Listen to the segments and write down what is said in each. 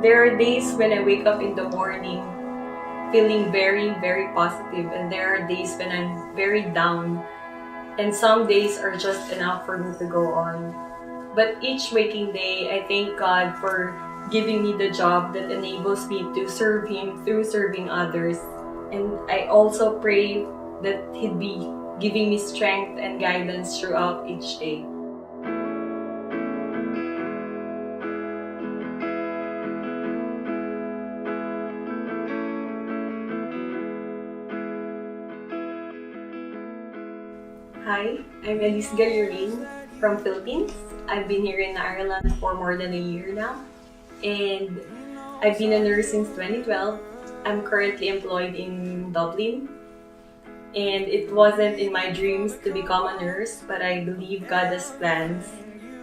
There are days when I wake up in the morning feeling very, very positive, and there are days when I'm very down, and some days are just enough for me to go on. But each waking day, I thank God for giving me the job that enables me to serve Him through serving others. And I also pray that He'd be giving me strength and guidance throughout each day. Hi, I'm Ellise Gallarin from Philippines. I've been here in Ireland for more than a year now, and I've been a nurse since 2012. I'm currently employed in Dublin, and it wasn't in my dreams to become a nurse, but I believe God has plans,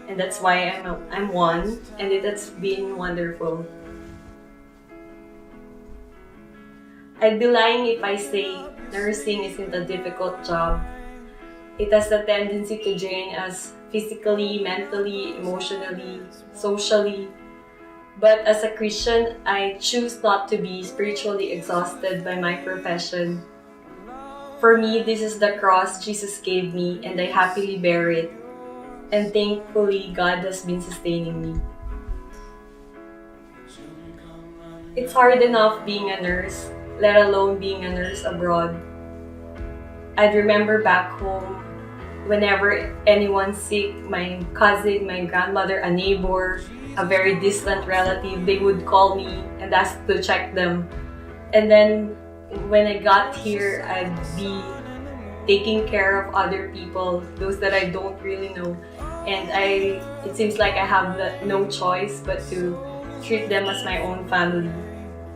and that's why I'm one, and it has been wonderful. I'd be lying if I say nursing isn't a difficult job. It has a tendency to drain us physically, mentally, emotionally, socially. But as a Christian, I choose not to be spiritually exhausted by my profession. For me, this is the cross Jesus gave me, and I happily bear it. And thankfully, God has been sustaining me. It's hard enough being a nurse, let alone being a nurse abroad. I'd remember back home, whenever anyone's sick, my cousin, my grandmother, a neighbor, a very distant relative, they would call me and ask to check them. And then when I got here, I'd be taking care of other people, those that I don't really know. And it seems like I have no choice but to treat them as my own family.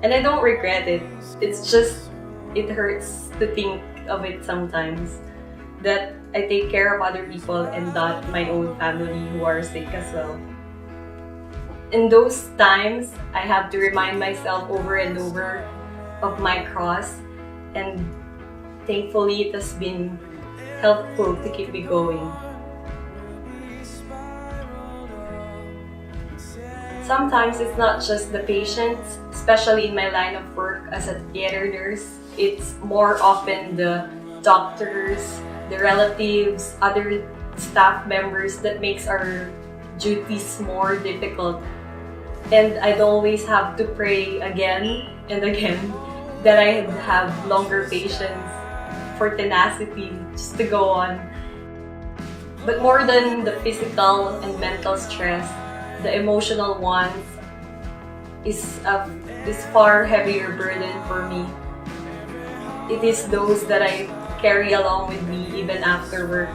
And I don't regret it. It's just, it hurts to think of it sometimes, that I take care of other people and not my own family who are sick as well. In those times, I have to remind myself over and over of my cross, and thankfully it has been helpful to keep me going. Sometimes it's not just the patients, especially in my line of work as a theater nurse. It's more often the doctors, the relatives, other staff members that makes our duties more difficult. And I'd always have to pray again and again that I have longer patience for tenacity just to go on. But more than the physical and mental stress, the emotional ones is this far heavier burden for me. It is those that I carry along with me even after work.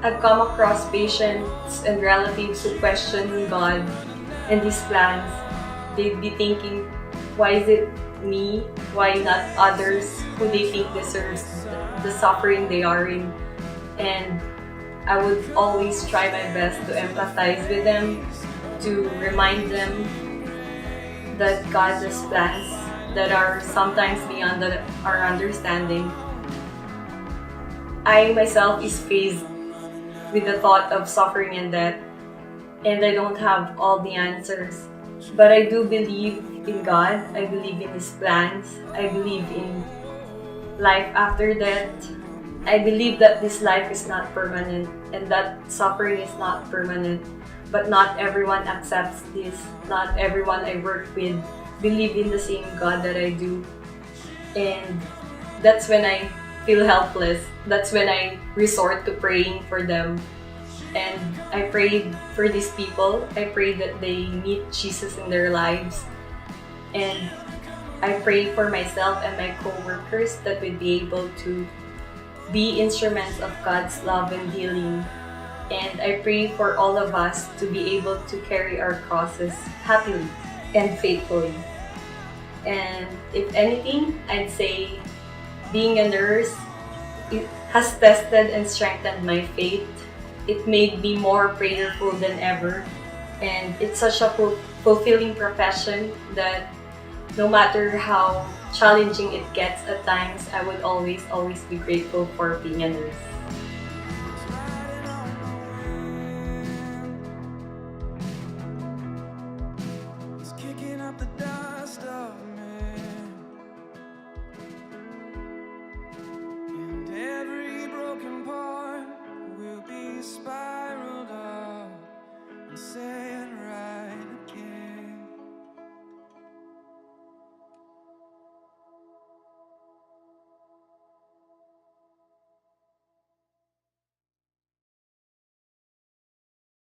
I've come across patients and relatives who question God and His plans. They'd be thinking, why is it me? Why not others who they think deserves the suffering they are in? And I would always try my best to empathize with them, to remind them that God has plans that are sometimes beyond our understanding. I myself is faced with the thought of suffering and death, and I don't have all the answers. But I do believe in God, I believe in His plans, I believe in life after death. I believe that this life is not permanent and that suffering is not permanent. But not everyone accepts this, not everyone I work with believe in the same God that I do. And that's when I feel helpless. That's when I resort to praying for them. And I prayed for these people. I pray that they meet Jesus in their lives. And I pray for myself and my co-workers that we'd be able to be instruments of God's love and healing. And I pray for all of us to be able to carry our crosses happily and faithfully. And if anything, I'd say being a nurse, it has tested and strengthened my faith. It made me more prayerful than ever. And it's such a fulfilling profession that no matter how challenging it gets at times, I would always be grateful for being a nurse.